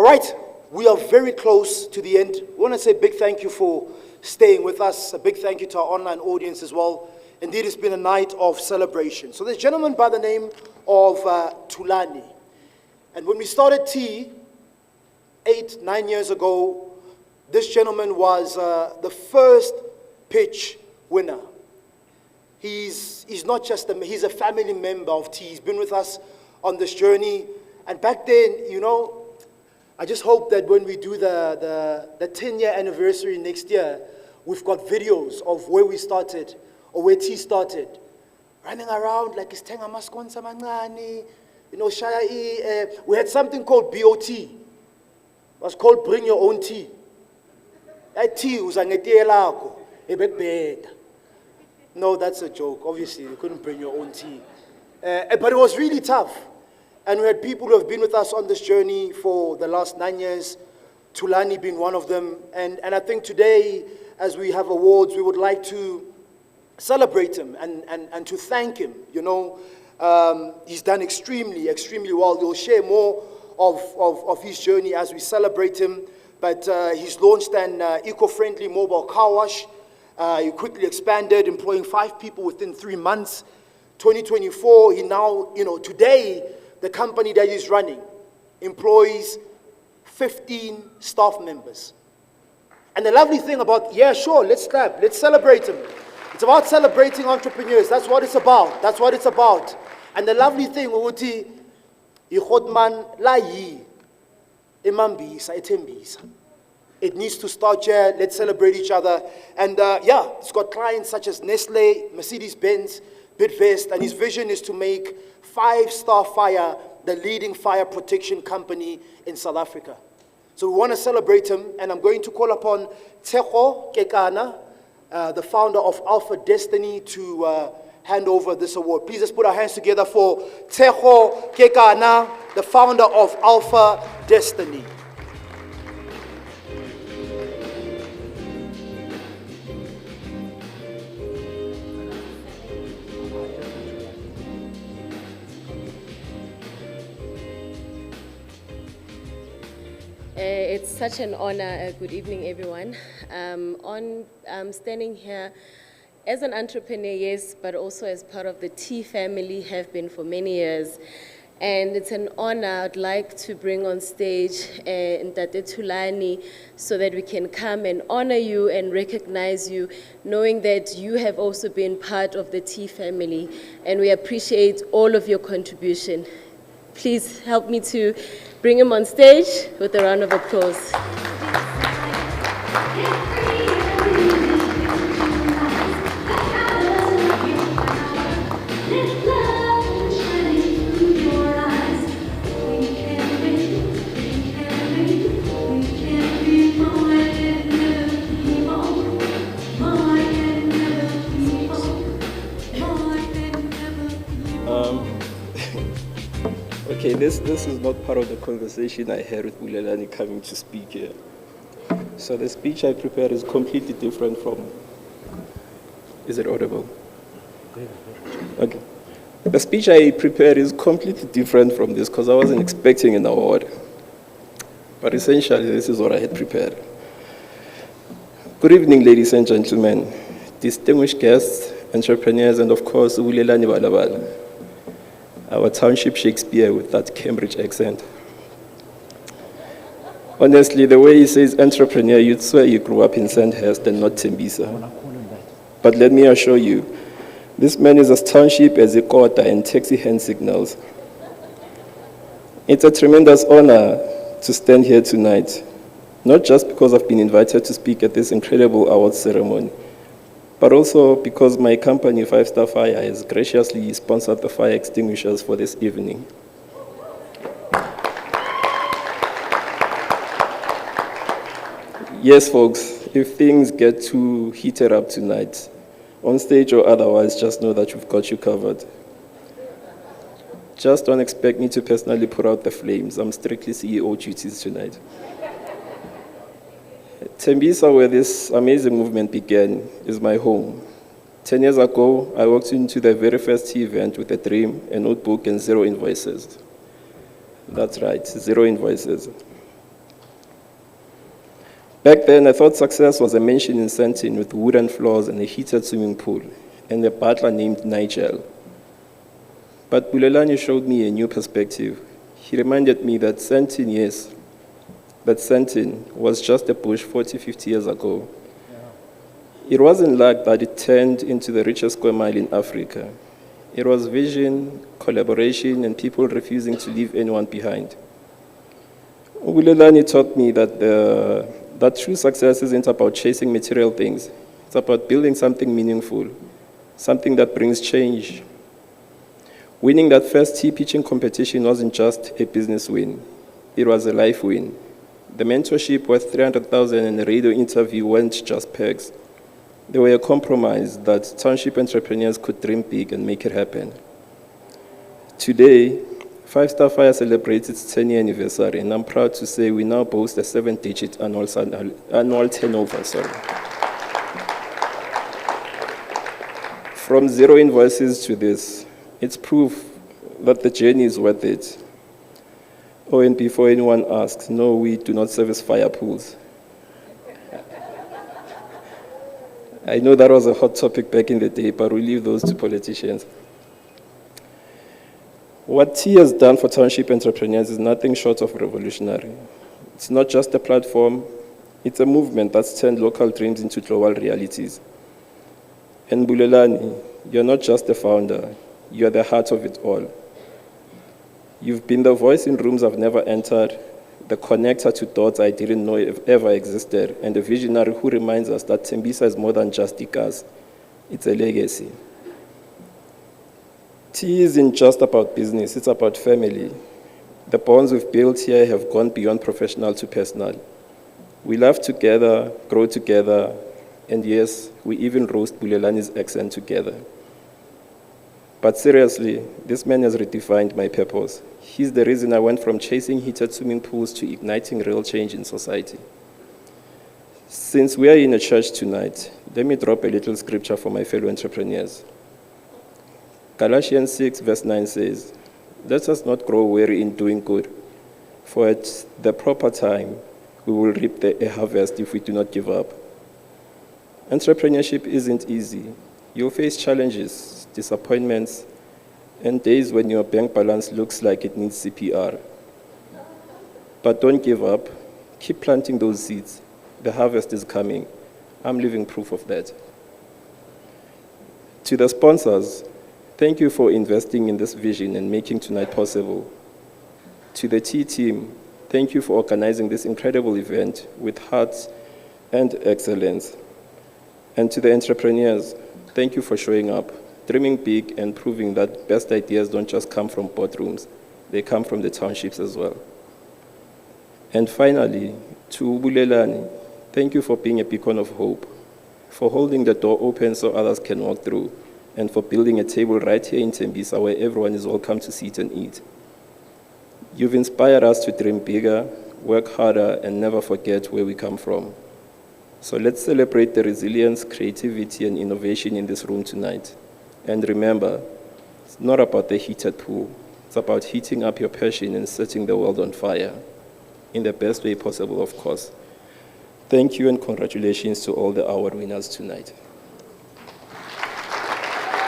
right, we are very close to the end. We want to say a big thank you for staying with us. A big thank you to our online audience as well. Indeed, it's been a night of celebration. So there's a gentleman by the name of Thulani. And when we started T 8-9 years ago, this gentleman was the first pitch winner. He's not just he's a family member of T. He's been with us on this journey. And back then, you know, I just hope that when we do the 10-year anniversary next year, we've got videos of where we started, or where T started. Running around like it's tenga maskonsa mancane, you know, we had something called BOT. It was called Bring Your Own Tea. That tea was No, that's a joke. Obviously, you couldn't bring your own tea. But it was really tough. And we had people who have been with us on this journey for the last 9 years, Thulani being one of them. And I think today, as we have awards, we would like to celebrate him and to thank him. You know, he's done extremely, extremely well. We'll share more of his journey as we celebrate him. But he's launched an eco-friendly mobile car wash. He quickly expanded, employing 5 people within 3 months. 2024, he now, you know, today, the company that he's running employs 15 staff members. And the lovely thing about, yeah, sure, let's clap, let's celebrate him. It's about celebrating entrepreneurs. That's what it's about. That's what it's about. And the lovely thing, ukuthi, ikhotman la yi, imambisa, etembisa. It needs to start here. Let's celebrate each other. And yeah, it's got clients such as Nestle, Mercedes-Benz, Bidvest, and his vision is to make 5-Star Fire the leading fire protection company in South Africa. So we want to celebrate him, and I'm going to call upon Theko Kekana, the founder of Alpha Destiny, to hand over this award. Please let's put our hands together for Theko Kekana, the founder of Alpha Destiny. It's such an honor. Good evening, everyone. Standing here as an entrepreneur, yes, but also as part of the T family, have been for many years. And it's an honor. I'd like to bring on stage Ntate Thulani so that we can come and honor you and recognize you, knowing that you have also been part of the T family. And we appreciate all of your contribution. Please help me to bring him on stage with a round of applause. Okay, this is not part of the conversation I had with Bulelani coming to speak here. So the speech I prepared is completely different from... Is it audible? Okay. The speech I prepared is completely different from this because I wasn't expecting an award. But essentially, this is what I had prepared. Good evening, ladies and gentlemen, distinguished guests, entrepreneurs, and of course, Bulelani Balabala. Our Township Shakespeare with that Cambridge accent. Honestly, the way he says entrepreneur, you'd swear you grew up in Sandhurst and not Tembisa. But let me assure you, this man is as Township as a quarter and taxi hand signals. It's a tremendous honor to stand here tonight, not just because I've been invited to speak at this incredible awards ceremony, but also because my company, 5-Star Fire, has graciously sponsored the fire extinguishers for this evening. Yes, folks, if things get too heated up tonight, on stage or otherwise, just know that we've got you covered. Just don't expect me to personally put out the flames. I'm strictly CEO duties tonight. Tembisa, where this amazing movement began, is my home. 10 years ago, I walked into the very first event with a dream, a notebook, and 0 invoices. That's right, 0 invoices. Back then, I thought success was a mansion in Sandton with wooden floors and a heated swimming pool, and a butler named Nigel. But Bulelani showed me a new perspective. He reminded me that Sandton, yes, but Sandton was just a bush 40, 50 years ago. It wasn't luck that it turned into the richest square mile in Africa. It was vision, collaboration, and people refusing to leave anyone behind. Bulelani taught me that true success isn't about chasing material things. It's about building something meaningful, something that brings change. Winning that first tea pitching competition wasn't just a business win. It was a life win. The mentorship worth 300,000 and the radio interview weren't just perks. They were a compromise that township entrepreneurs could dream big and make it happen. Today, Five Star Fire celebrates its 10-year anniversary, and I'm proud to say we now boast a 7-digit annual turnover. From 0 invoices to this, it's proof that the journey is worth it. Oh, and before anyone asks, no, we do not service fire pools. I know that was a hot topic back in the day, but we leave those to politicians. What T has done for township entrepreneurs is nothing short of revolutionary. It's not just a platform, it's a movement that's turned local dreams into global realities. And Bulelani, you're not just a founder, you're the heart of it all. You've been the voice in rooms I've never entered, the connector to dots I didn't know ever existed, and a visionary who reminds us that Tembisa is more than just Ikas, it's a legacy. Tea isn't just about business, it's about family. The bonds we've built here have gone beyond professional to personal. We laugh together, grow together, and yes, we even roast Bulelani's accent together. But seriously, this man has redefined my purpose. He's the reason I went from chasing heated swimming pools to igniting real change in society. Since we are in a church tonight, let me drop a little scripture for my fellow entrepreneurs. Galatians 6 verse 9 says, "Let us not grow weary in doing good, for at the proper time we will reap a harvest if we do not give up." Entrepreneurship isn't easy. You'll face challenges, disappointments, and days when your bank balance looks like it needs CPR. But don't give up. Keep planting those seeds. The harvest is coming. I'm living proof of that. To the sponsors, thank you for investing in this vision and making tonight possible. To the T team, thank you for organizing this incredible event with heart and excellence. And to the entrepreneurs, thank you for showing up, dreaming big, and proving that best ideas don't just come from boardrooms, they come from the townships as well. And finally, to Bulelani, thank you for being a beacon of hope, for holding the door open so others can walk through, and for building a table right here in Tembisa where everyone is welcome to sit and eat. You've inspired us to dream bigger, work harder, and never forget where we come from. So let's celebrate the resilience, creativity, and innovation in this room tonight. And remember, it's not about the heated pool. It's about heating up your passion and setting the world on fire, in the best way possible, of course. Thank you and congratulations to all the award winners tonight.